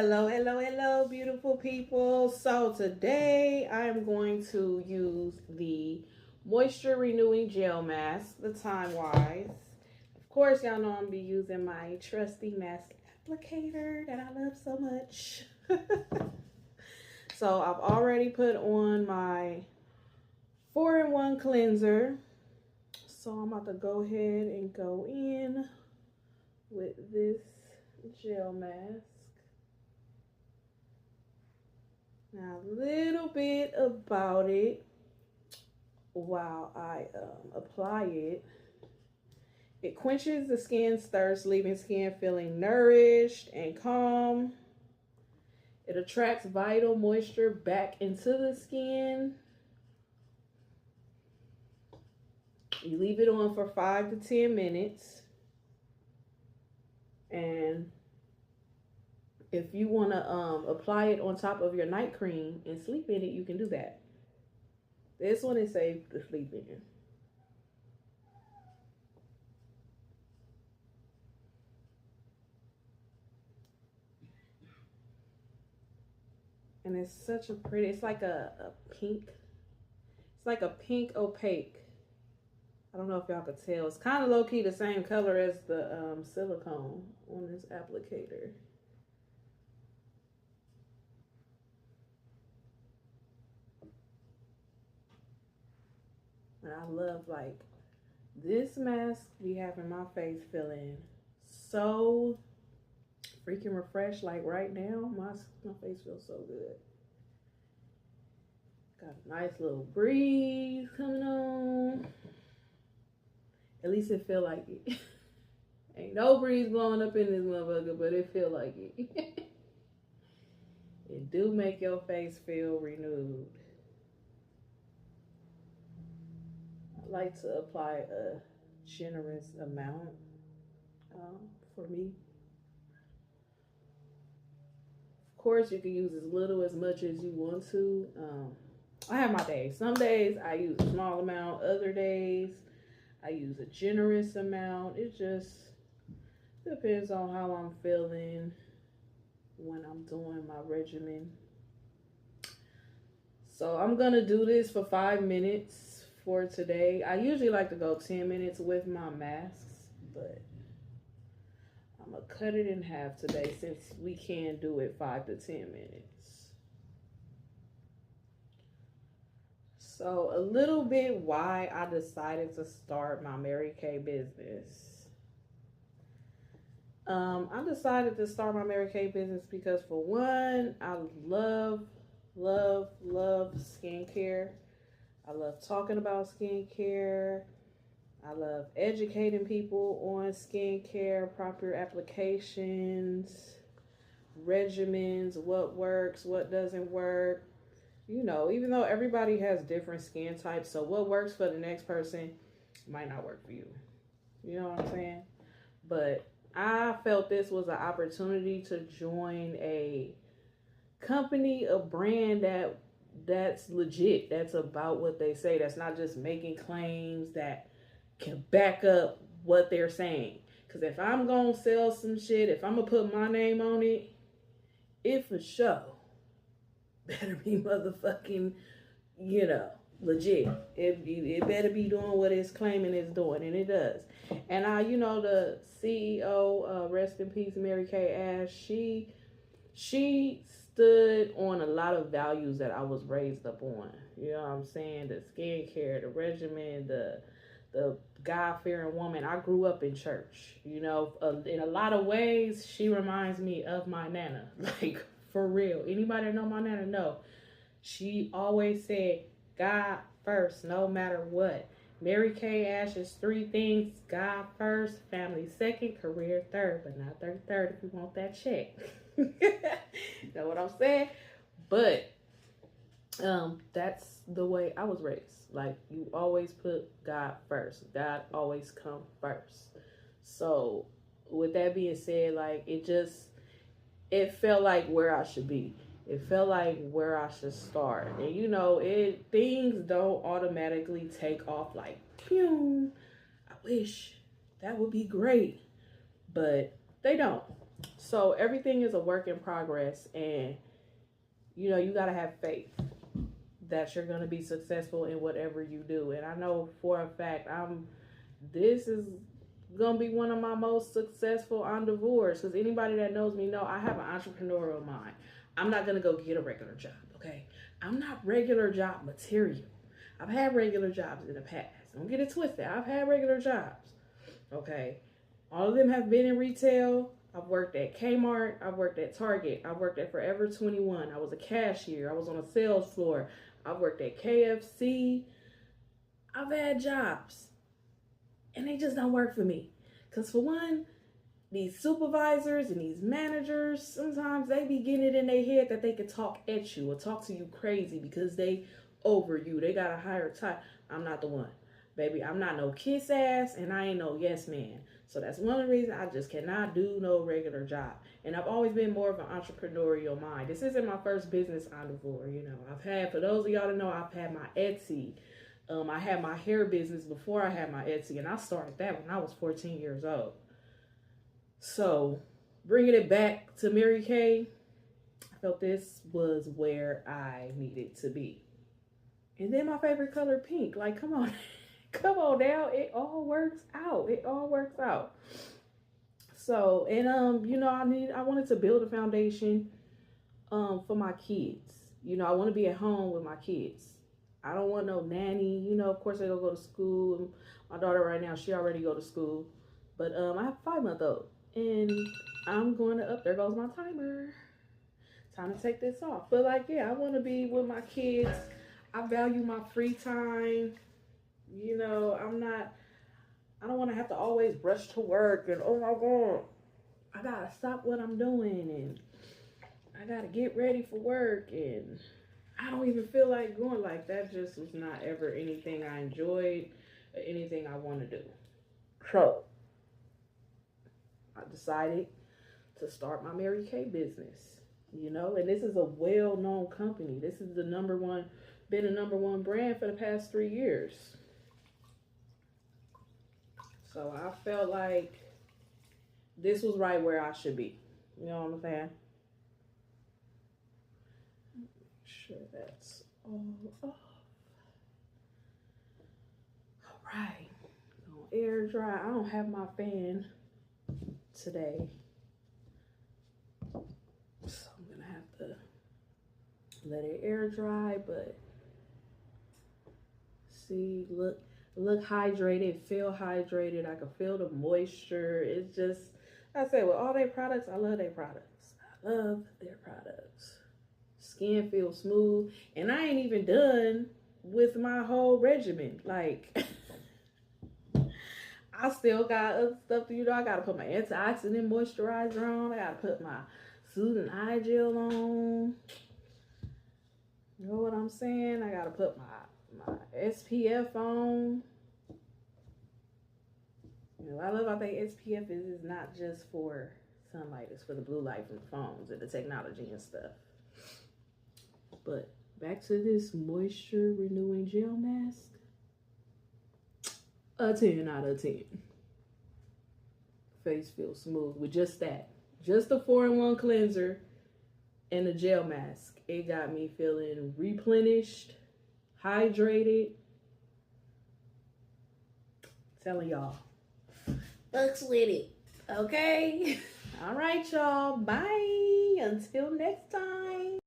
Hello, hello, hello, beautiful people. So today I'm going to use the Moisture Renewing Gel Mask, the Timewise. Of course, y'all know I'm going to be using my trusty mask applicator that I love so much. So I've already put on my 4-in-1 cleanser. So I'm about to go ahead and go in with this gel mask. Now, a little bit about it while I apply it. It quenches the skin's thirst, leaving skin feeling nourished and calm. It attracts vital moisture back into the skin. You leave it on for 5 to 10 minutes. And if you want to apply it on top of your night cream and sleep in it, you can do that. This one is safe to sleep in. And it's such a pretty, it's like a pink, it's like a pink opaque. I don't know if y'all could tell. It's kind of low-key the same color as the silicone on this applicator. And I love, like, this mask be having my face feeling so freaking refreshed. Like right now, my face feels so good. Got a nice little breeze coming on. At least it feel like it. Ain't no breeze blowing up in this motherfucker, but it feel like it. It do make your face feel renewed. I like to apply a generous amount for me. Of course, you can use as little as much as you want to. I have my days. Some days I use a small amount. Other days I use a generous amount. It just depends on how I'm feeling when I'm doing my regimen. So I'm going to do this for 5 minutes for today. I usually like to go 10 minutes with my masks, but I'm going to cut it in half today since we can do it 5 to 10 minutes. So a little bit why I decided to start my Mary Kay business. I decided to start my Mary Kay business because, for one, I love skincare. I love talking about skincare. I love educating people on skincare, proper applications, regimens, what works, what doesn't work. You know, even though everybody has different skin types, so what works for the next person might not work for you. You know what I'm saying? But I felt this was an opportunity to join a company, a brand that's legit, that's about what they say, that's not just making claims, that can back up what they're saying. Because if I'm gonna sell some shit, if I'm gonna put my name on it, it for sure better be motherfucking, you know, legit. It better be doing what it's claiming it's doing, and it does. And you know, the CEO, rest in peace, Mary Kay Ash, she stood on a lot of values that I was raised up on. You know what I'm saying? The skincare, the regimen, the God-fearing woman. I grew up in church. You know, in a lot of ways, she reminds me of my nana. Like, for real. Anybody that know my nana know. She always said, God first, no matter what. Mary Kay Ash's 3 things: God first, family second, career third, but not third if you want that check. Know what I'm saying? But that's the way I was raised. Like, you always put God first. God always come first. So with that being said, like, it felt like where I should be. It felt like where I should start. And you know, things don't automatically take off like, pew. I wish that would be great, but they don't. So everything is a work in progress, and you know, you got to have faith that you're going to be successful in whatever you do. And I know for a fact this is going to be one of my most successful endeavors, because anybody that knows me know I have an entrepreneurial mind. I'm not going to go get a regular job, okay? I'm not regular job material. I've had regular jobs in the past. Don't get it twisted. I've had regular jobs, okay? All of them have been in retail. I've worked at Kmart. I've worked at Target. I've worked at Forever 21. I was a cashier. I was on a sales floor. I've worked at KFC. I've had jobs, and they just don't work for me. Because for one, these supervisors and these managers, sometimes they be getting it in their head that they can talk at you or talk to you crazy because they over you. They got a higher type. I'm not the one. Baby, I'm not no kiss ass, and I ain't no yes man. So that's one of the reasons I just cannot do no regular job. And I've always been more of an entrepreneurial mind. This isn't my first business endeavor, you know. I've had, for those of y'all that know, I've had my Etsy. I had my hair business before I had my Etsy, and I started that when I was 14 years old. So, bringing it back to Mary Kay, I felt this was where I needed to be. And then my favorite color, pink. Like, come on. Come on now. It all works out. It all works out. So, and, you know, I wanted to build a foundation for my kids. You know, I want to be at home with my kids. I don't want no nanny. You know, of course, they go to school. My daughter right now, she already go to school. But I have a 5-month-old. And I'm going to there goes my timer. Time to take this off. But like, yeah, I want to be with my kids. I value my free time. You know, I don't want to have to always rush to work and, oh my God, I got to stop what I'm doing and I got to get ready for work, and I don't even feel like going. Like, that just was not ever anything I enjoyed or anything I want to do. So I decided to start my Mary Kay business, you know, and this is a well-known company. This is been a number one brand for the past 3 years. So I felt like this was right where I should be. You know what I'm saying? Make sure that's all off. All right. Gonna air dry. I don't have my fan today, so I'm gonna have to let it air dry. But see, look hydrated, feel hydrated. I can feel the moisture. It's just, I say, with all their products, I love their products. I love their products. Skin feels smooth, and I ain't even done with my whole regimen. Like, I still got other stuff to, you know, I gotta put my antioxidant moisturizer on. I gotta put my soothing eye gel on. You know what I'm saying? I gotta put my SPF on. You know, what I love about that SPF is it's not just for sunlight, it's for the blue light from the phones and the technology and stuff. But back to this moisture renewing gel mask. A 10 out of 10. Face feels smooth with just that. Just the 4-in-1 cleanser and the gel mask. It got me feeling replenished, hydrated. Telling y'all. Bucks with it. Okay? All right, y'all. Bye. Until next time.